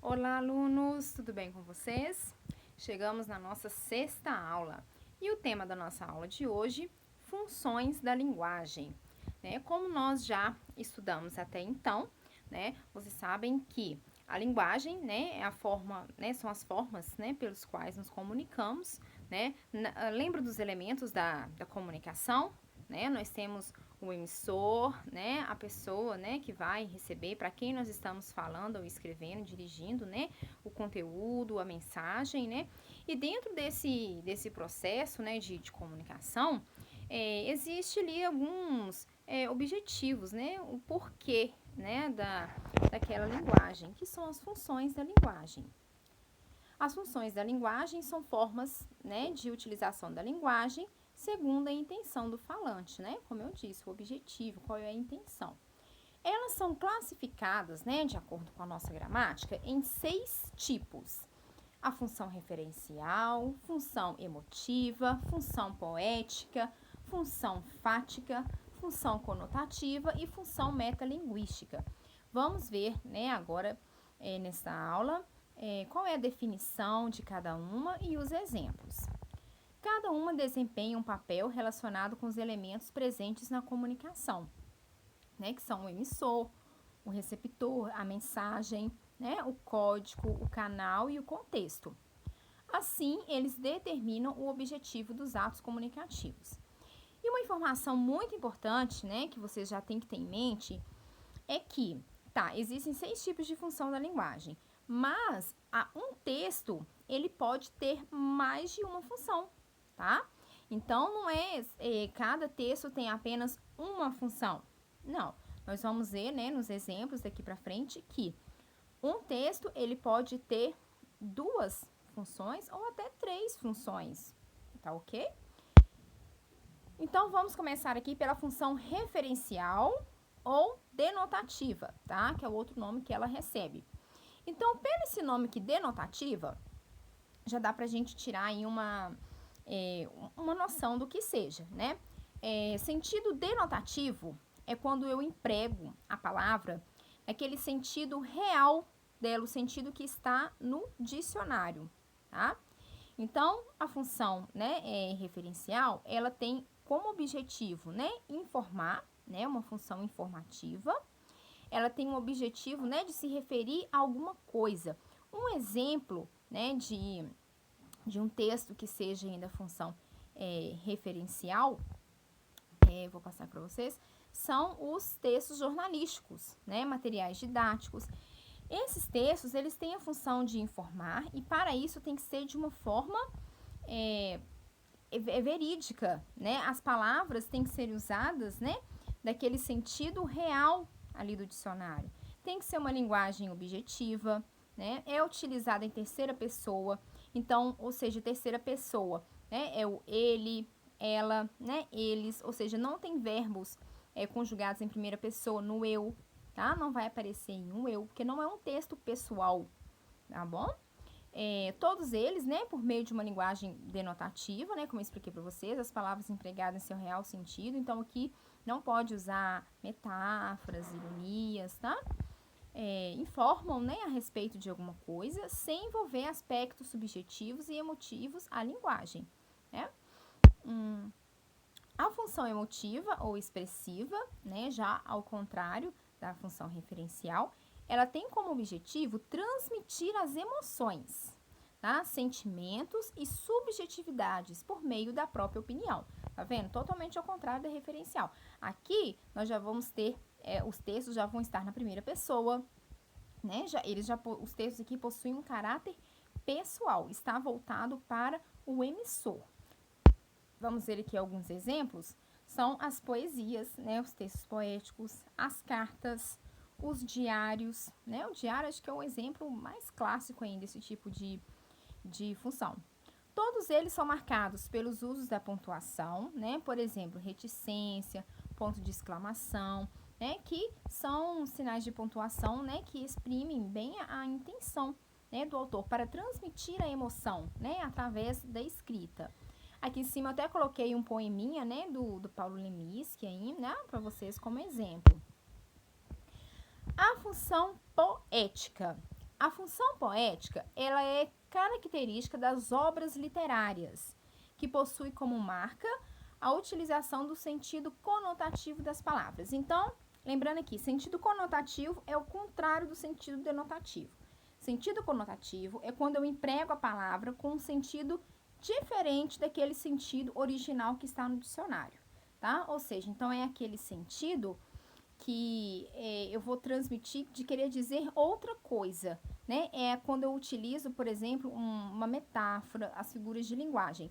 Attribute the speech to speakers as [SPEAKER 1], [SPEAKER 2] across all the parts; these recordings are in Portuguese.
[SPEAKER 1] Olá, alunos, tudo bem com vocês? Chegamos na nossa sexta aula e o tema da nossa aula de hoje, funções da linguagem. Como nós já estudamos até então, vocês sabem que a linguagem, é a forma, são as formas, pelos quais nos comunicamos, lembra dos elementos da comunicação, Nós temos o emissor, a pessoa, que vai receber, para quem nós estamos falando ou escrevendo, dirigindo, o conteúdo, a mensagem, E dentro desse processo, de comunicação, existe ali alguns objetivos, o porquê, daquela linguagem, que são as funções da linguagem. As funções da linguagem são formas, de utilização da linguagem segundo a intenção do falante, Como eu disse, o objetivo, qual é a intenção. Elas são classificadas, de acordo com a nossa gramática, em 6 tipos. A função referencial, função emotiva, função poética, função fática, função conotativa e função metalinguística. Vamos ver, agora, nesta aula, qual é a definição de cada uma e os exemplos. Cada uma desempenha um papel relacionado com os elementos presentes na comunicação, que são o emissor, o receptor, a mensagem, o código, o canal e o contexto. Assim, eles determinam o objetivo dos atos comunicativos. E uma informação muito importante, que vocês já têm que ter em mente, é que, existem 6 tipos de função da linguagem, mas um texto, ele pode ter mais de uma função, tá? Então, não é cada texto tem apenas uma função. Não, nós vamos ver, nos exemplos daqui para frente, que um texto, ele pode ter 2 funções ou até 3 funções, tá ok? Então, vamos começar aqui pela função referencial ou denotativa, tá? Que é o outro nome que ela recebe. Então, pelo esse nome aqui, denotativa, já dá pra gente tirar aí uma noção do que seja, sentido denotativo é quando eu emprego a palavra naquele sentido real dela, o sentido que está no dicionário, tá? Então, a função, referencial, ela tem como objetivo, informar, uma função informativa. Ela tem um objetivo, de se referir a alguma coisa. Um exemplo, de um texto que seja ainda função referencial, vou passar para vocês, são os textos jornalísticos, materiais didáticos. Esses textos, eles têm a função de informar e para isso tem que ser de uma forma verídica, As palavras têm que ser usadas, daquele sentido real ali do dicionário. Tem que ser uma linguagem objetiva, É utilizada em terceira pessoa. Então, ou seja, terceira pessoa, é o ele, ela, eles, ou seja, não tem verbos conjugados em primeira pessoa no eu, tá? Não vai aparecer em um eu, porque não é um texto pessoal, tá bom? Todos eles, por meio de uma linguagem denotativa, como eu expliquei para vocês, as palavras empregadas em seu real sentido, então aqui não pode usar metáforas, ironias, tá? Informam, a respeito de alguma coisa, sem envolver aspectos subjetivos e emotivos à linguagem, A função emotiva ou expressiva, já ao contrário da função referencial, ela tem como objetivo transmitir as emoções, tá? Sentimentos e subjetividades por meio da própria opinião. Tá vendo? Totalmente ao contrário da referencial. Aqui, nós já vamos ter, os textos já vão estar na primeira pessoa, os textos aqui possuem um caráter pessoal, está voltado para o emissor. Vamos ver aqui alguns exemplos. São as poesias, os textos poéticos, as cartas, os diários, O diário acho que é o exemplo mais clássico ainda desse tipo de função. Todos eles são marcados pelos usos da pontuação, Por exemplo, reticência, ponto de exclamação, Que são sinais de pontuação, Que exprimem bem a intenção, do autor para transmitir a emoção, Através da escrita. Aqui em cima eu até coloquei um poeminha, do Paulo Leminski aí, para vocês como exemplo. A função poética. A função poética, ela é característica das obras literárias, que possui como marca a utilização do sentido conotativo das palavras. Então, lembrando aqui, sentido conotativo é o contrário do sentido denotativo. Sentido conotativo é quando eu emprego a palavra com um sentido diferente daquele sentido original que está no dicionário, tá? Ou seja, então é aquele sentido que eu vou transmitir de querer dizer outra coisa, né? É quando eu utilizo, por exemplo, uma metáfora, as figuras de linguagem.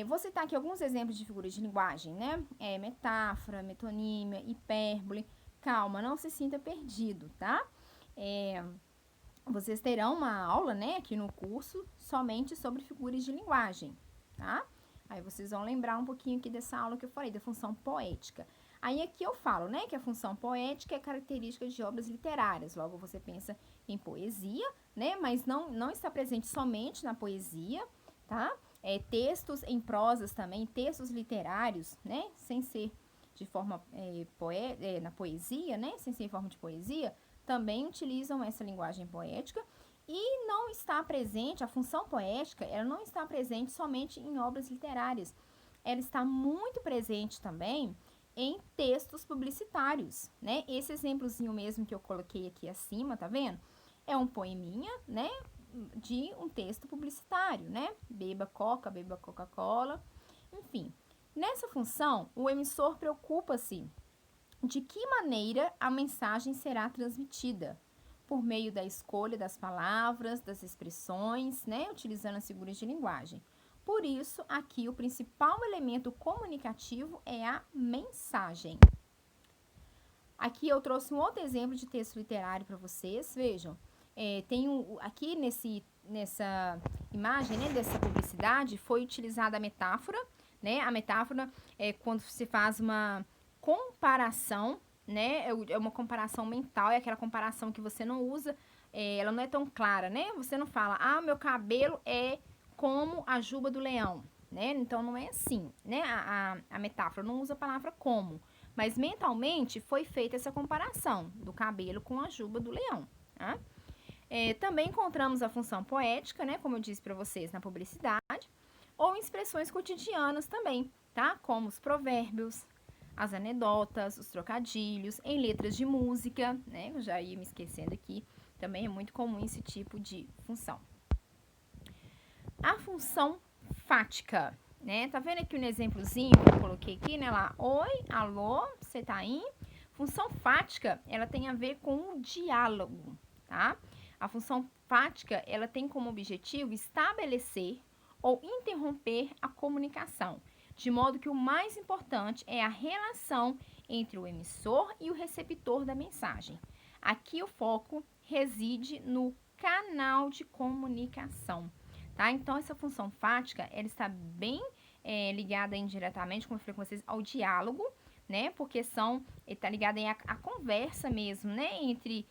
[SPEAKER 1] Vou citar aqui alguns exemplos de figuras de linguagem, né? Metáfora, metonímia, hipérbole. Calma, não se sinta perdido, tá? Vocês terão uma aula, né, aqui no curso, somente sobre figuras de linguagem, tá? Aí vocês vão lembrar um pouquinho aqui dessa aula que eu falei, da função poética. Aí aqui eu falo, né, que a função poética é característica de obras literárias. Logo você pensa em poesia, né, mas não está presente somente na poesia, tá? Textos em prosas também, textos literários, né, sem ser de forma na poesia, né, sem ser em forma de poesia, também utilizam essa linguagem poética e não está presente, a função poética, ela não está presente somente em obras literárias, ela está muito presente também em textos publicitários, né? Esse exemplozinho mesmo que eu coloquei aqui acima, tá vendo? É um poeminha, né? De um texto publicitário, né? Beba Coca, beba Coca-Cola, enfim. Nessa função, o emissor preocupa-se de que maneira a mensagem será transmitida, por meio da escolha das palavras, das expressões, né, utilizando as figuras de linguagem. Por isso, aqui o principal elemento comunicativo é a mensagem. Aqui eu trouxe um outro exemplo de texto literário para vocês, vejam. Aqui nessa imagem, né, dessa publicidade, foi utilizada a metáfora, né? A metáfora é quando se faz uma comparação, né? É uma comparação mental, é aquela comparação que você não usa, ela não é tão clara, né? Você não fala, meu cabelo é como a juba do leão, né? Então não é assim, né? A metáfora não usa a palavra como, mas mentalmente foi feita essa comparação do cabelo com a juba do leão, tá? Também encontramos a função poética, né? Como eu disse para vocês, na publicidade, ou em expressões cotidianas também, tá? Como os provérbios, as anedotas, os trocadilhos, em letras de música, né? Eu já ia me esquecendo aqui, também é muito comum esse tipo de função. A função fática, né? Tá vendo aqui um exemplozinho que eu coloquei aqui, né? Lá, oi, alô, você tá aí? Função fática, ela tem a ver com o diálogo, tá? A função fática, ela tem como objetivo estabelecer ou interromper a comunicação, de modo que o mais importante é a relação entre o emissor e o receptor da mensagem. Aqui o foco reside no canal de comunicação, tá? Então, essa função fática, ela está bem ligada indiretamente, como eu falei com vocês, ao diálogo, né? Porque está ligada à conversa mesmo, né? Entre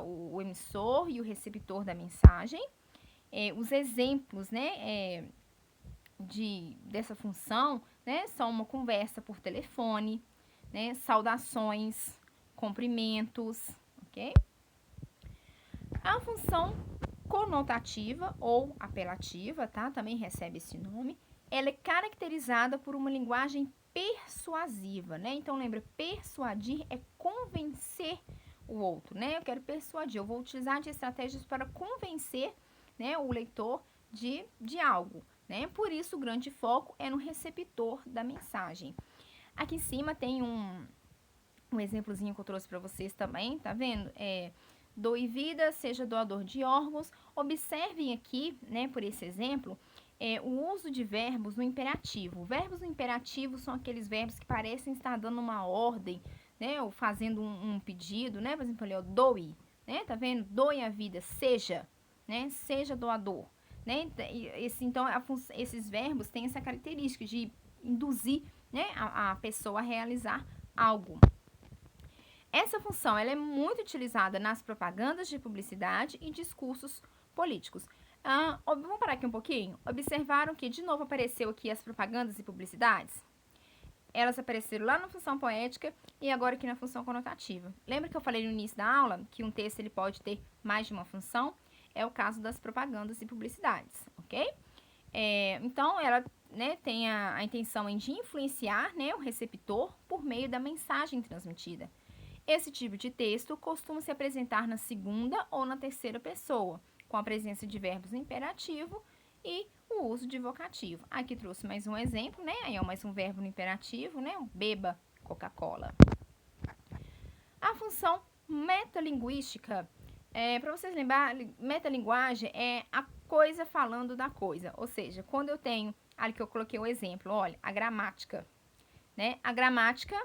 [SPEAKER 1] o emissor e o receptor da mensagem. Os exemplos, né? Dessa função, né? São uma conversa por telefone, né? Saudações, cumprimentos, ok? A função conotativa ou apelativa, tá? Também recebe esse nome. Ela é caracterizada por uma linguagem persuasiva, né? Então, lembra, persuadir é convencer o outro, né? Eu quero persuadir, eu vou utilizar de estratégias para convencer, né, o leitor de algo, né? Por isso, o grande foco é no receptor da mensagem. Aqui em cima tem um exemplozinho que eu trouxe para vocês também, tá vendo? Doe vida, seja doador de órgãos. Observem aqui, né, por esse exemplo, o uso de verbos no imperativo. Verbos no imperativo são aqueles verbos que parecem estar dando uma ordem, né, ou fazendo um pedido, né, por exemplo, ali, ó, doe, né, tá vendo? Doe a vida, seja, né, seja doador, né, então, esses verbos têm essa característica de induzir, né, a pessoa a realizar algo. Essa função ela é muito utilizada nas propagandas de publicidade e discursos políticos. Vamos parar aqui um pouquinho? Observaram que de novo apareceu aqui as propagandas e publicidades? elas apareceram lá na função poética e agora aqui na função conotativa. Lembra que eu falei no início da aula que um texto ele pode ter mais de uma função? É o caso das propagandas e publicidades, ok? Então, ela, né, tem a intenção de influenciar, né, o receptor por meio da mensagem transmitida. Esse tipo de texto costuma se apresentar na segunda ou na terceira pessoa, com a presença de verbos no imperativo e o uso de vocativo. Aqui trouxe mais um exemplo, né? Aí é mais um verbo no imperativo, né? Beba Coca-Cola. A função metalinguística, para vocês lembrarem, metalinguagem é a coisa falando da coisa. Ou seja, quando eu tenho, ali que eu coloquei o exemplo, olha, a gramática, né? A gramática,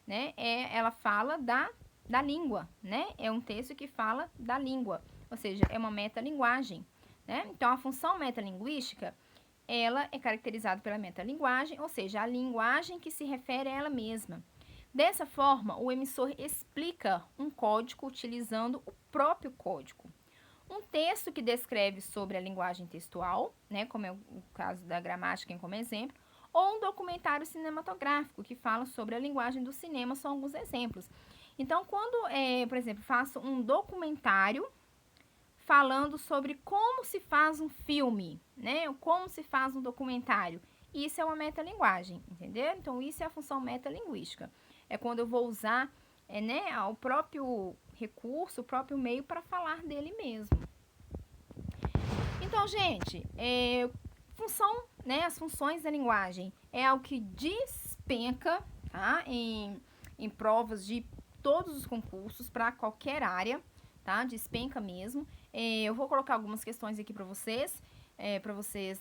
[SPEAKER 1] né, ela fala da língua, né? É um texto que fala da língua, ou seja, é uma metalinguagem, né? Então, a função metalinguística, ela é caracterizada pela metalinguagem, ou seja, a linguagem que se refere a ela mesma. Dessa forma, o emissor explica um código utilizando o próprio código. Um texto que descreve sobre a linguagem textual, né, como é o caso da gramática como exemplo, ou um documentário cinematográfico que fala sobre a linguagem do cinema, são alguns exemplos. Então, quando, por exemplo, faço um documentário falando sobre como se faz um filme, né? Como se faz um documentário. Isso é uma metalinguagem, entendeu? Então, isso é a função metalinguística. É quando eu vou usar, né, o próprio recurso, o próprio meio para falar dele mesmo. Então, gente, função, né, as funções da linguagem é algo que despenca, tá? Em provas de todos os concursos para qualquer área, tá? Despenca mesmo. Eu vou colocar algumas questões aqui para vocês,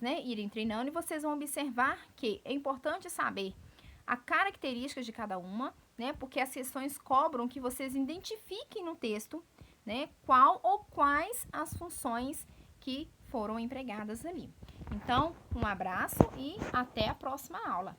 [SPEAKER 1] né, irem treinando, e vocês vão observar que é importante saber a característica de cada uma, né? Porque as questões cobram que vocês identifiquem no texto, né, qual ou quais as funções que foram empregadas ali. Então, um abraço e até a próxima aula.